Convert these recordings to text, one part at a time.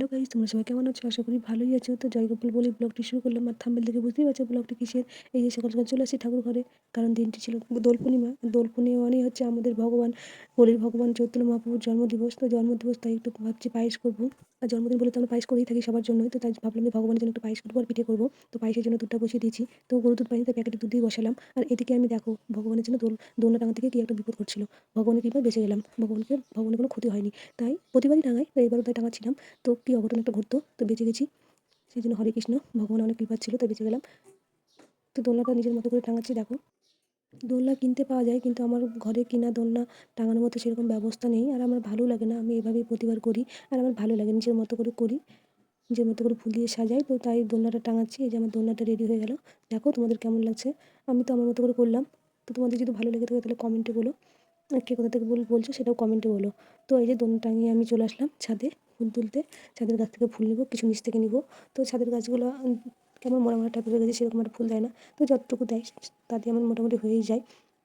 Hello guys, তোমরা সবাই কেমন আছো? আশা করি ভালোই আছো। তো জয় গোপাল বলে ব্লগটি শুরু করলাম। আর থাম্বনেল দেখে বুঝতেই পারছো ব্লগটি কিসের। এই যে সকাল সকাল চলে আসি ঠাকুর ঘরে, কারণ দিনটি ছিল দোল পূর্ণিমা। দোল পূর্ণিমা মানেই হচ্ছে আমাদের ভগবান, কলির ভগবান চৈতন্য মহাপ্রভুর জন্মদিবস। তো জন্মদিবস তাই একটু ভাবছি পায়েস করবো। আর জন্মদিন বলে তো আমরা পায়েস করেই থাকি সবার জন্যই। তো তাই ভাবলাম যে ভগবানের জন্য একটু পায়েস করবো আর পিঠে করবো। তো পায়েসের জন্য দুধটা বসিয়ে দিয়েছি। তো গরু দুধ পাইনি, তাই প্যাকেটে দুধ দিয়ে বসালাম। আর এদিকে আমি দেখো ভগবানের জন্য দোলনা টাঙা থেকে কি একটা বিপদ ঘটছিল। ভগবানের কৃপায় বেঁচে গেলাম। ভগবানের কোনো ক্ষতি হয়নি। তাই প্রতিবারই টাঙাই, তো এবারও তাই টাঙাচ্ছিলাম। তো কি অঘটন একটা ঘটতো, তো বেঁচে গেছি। সেই জন্য হরে কৃষ্ণ, ভগবান অনেক কৃপা ছিল, তাই বেঁচে গেলাম। তো দোলনাটা নিজের মতো করে টাঙাচ্ছি দেখো। দোলনা কিনতে পাওয়া যায়, কিন্তু আমার ঘরে কিনা দোলনা টাঙানোর মতো সেরকম ব্যবস্থা নেই। আর আমার ভালো লাগে না, আমি এভাবেই প্রতিবার করি। আর আমার ভালো লাগে, নিজের মতো করে করি, নিজের মতো করে ফুল দিয়ে সাজাই। তো তাই দোলনাটা টাঙাচ্ছি। এই যে আমার দোলনাটা রেডি হয়ে গেল। দেখো তোমাদের কেমন লাগছে। আমি তো আমার মতো করে করলাম। তো তোমাদের যদি ভালো লেগে থাকে তাহলে কমেন্টে বলো। আর কে কোথা থেকে বলছো সেটাও কমেন্টে বলো। তো এই যে দোলনা টাঙিয়ে আমি চলে আসলাম ছাদে ফুল তুলতে। ছাদের গাছ থেকে ফুল নিব, কিছু নিচ থেকে নিব। তো ছাদের গাছগুলো কেমন মরা মরা টাইপের হয়ে গেছে, সেরকম একটা ফুল দেয় না। তো যতটুকু দেয় তাতে আমার মোটামুটি হয়েই যায়।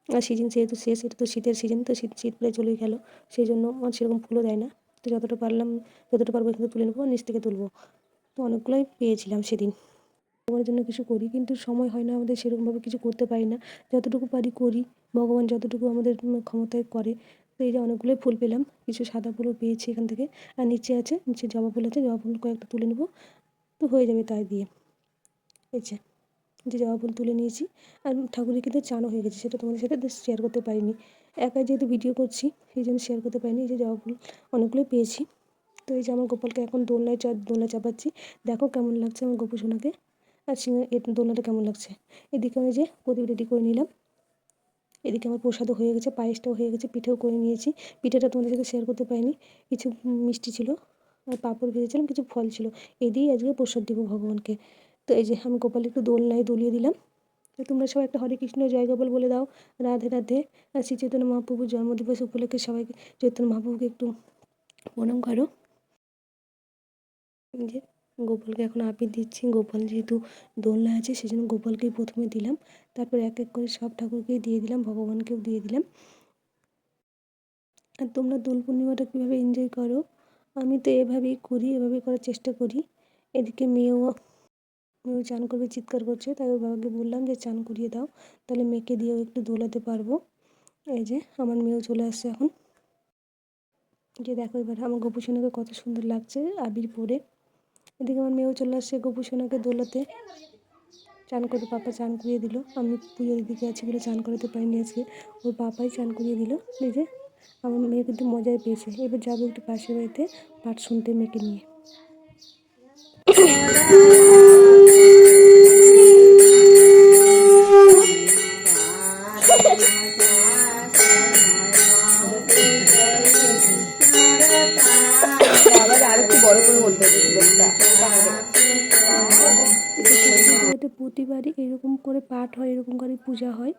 আর সিজন যেহেতু শেষ, এটা তো শীতের সিজন, তো শীত প্রায় চলেই গেল। সেই জন্য আমার সেরকম ফুলও দেয় না। তো যতটা পারবো এখানে তুলে নেবো, নিচ থেকে তুলবো। তো অনেকগুলোই পেয়েছিলাম সেদিন। ভগবানের জন্য কিছু করি, কিন্তু সময় হয় না আমাদের, সেরকমভাবে কিছু করতে পারি না। যতটুকু পারি করি, ভগবান যতটুকু আমাদের ক্ষমতায় করে। তো এই যে অনেকগুলোই ফুল পেলাম, কিছু সাদা ফুলও পেয়েছি এখান থেকে। আর নিচে জবা ফুল আছে, জবা ফুল কয়েকটা তুলে নেবো, তো হয়ে যাবে তাই দিয়ে। এই যে জবা ফুল তুলে নিয়েছি। আর ঠাকুরের কিন্তু চানও হয়ে গেছে, সেটা তোমাদের সাথে শেয়ার করতে পারিনি। একাই যেহেতু ভিডিও করছি সেই জন্য শেয়ার করতে পারিনি। এই যে জবা ফুল অনেকগুলোই পেয়েছি। তো এই যে আমার গোপালকে এখন দোলনা চাপাচ্ছি। দেখো কেমন লাগছে আমার গোপু সোনাকে। আর দোলনাটা কেমন লাগছে। এদিকে আমি যে প্রদীপ রেডি করে নিলাম। এদিকে আমার প্রসাদও হয়ে গেছে, পায়েসটাও হয়ে গেছে, পিঠেও করে নিয়েছি। পিঠেটা তোমাদের সাথে শেয়ার করতে পারিনি। কিছু মিষ্টি ছিল, আর পাঁপড় ভেজেছিলাম, কিছু ফল ছিল। এই দিয়েই আজকে প্রসাদ দিব ভগবানকে। তো এই যে আমি গোপাল একটু দোলনায় দুলিয়ে দিলাম। তো তোমরা সবাই একটা হরে কৃষ্ণ জয় গোপাল বলে দাও। রাধে রাধে। আর শ্রী চৈতন্য মহাপ্রভুর জন্মদিবস উপলক্ষে সবাইকে, চৈতন্য মহাপ্রভুকে একটু প্রণাম করো। যে গোপালকে এখন আবির দিচ্ছি। গোপাল যেহেতু দোলনা আছে সেজন্য গোপালকেই প্রথমে দিলাম। তারপর এক এক করে সব ঠাকুরকেই দিয়ে দিলাম, ভগবানকেও দিয়ে দিলাম। আর তোমরা দোল পূর্ণিমাটা কীভাবে এনজয় করো? আমি তো এভাবেই করি, এভাবেই করার চেষ্টা করি। এদিকে মেয়েও চান করবে, চিৎকার করছে, তাই ওর বাবাকে বললাম যে চান করিয়ে দাও, তাহলে মেয়েকে দিয়েও একটু দোলাতে পারবো। এই যে আমার মেয়েও চলে আসছে এখন। যে দেখো এবার আমার গোপু সোনাকে কত সুন্দর লাগছে আবির পরে। এদিকে আমার মেয়েও চলে আসছে গোপু সোনাকে দোলাতে। পাপা চান করিয়ে দিল। আমি পুজোর দিকে আছি বলে চান করাতে পারিনি আজকে, ওর পাপাই চান করিয়ে দিল। এই যে আমার মেয়ে কিন্তু মজাই পেয়েছে। এবার যাবো একটু পাশের বাড়িতে পাঠ শুনতে মেয়েকে নিয়ে। পুজোতে প্রতিবারই এরকম করে পাঠ হয়, এরকম করে পূজা হয়।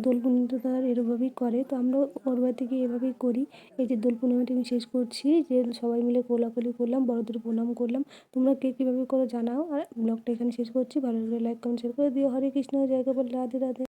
দোল পূর্ণিমাটা তারা এরকমভাবেই করে, তো আমরা ওর বাড়িতে গিয়ে এভাবেই করি। এই যে দোল পূর্ণিমাটা আমি শেষ করছি, যে সবাই মিলে কোলাকুলি করলাম, বড়দের প্রণাম করলাম। তোমরা কে কীভাবে করো জানাও। আর ব্লগটা এখানে শেষ করছি। ভালো লাগলে লাইক কমেন্ট শেয়ার করে দিও। হরে কৃষ্ণ, জয় গোপাল, রাধে রাধে।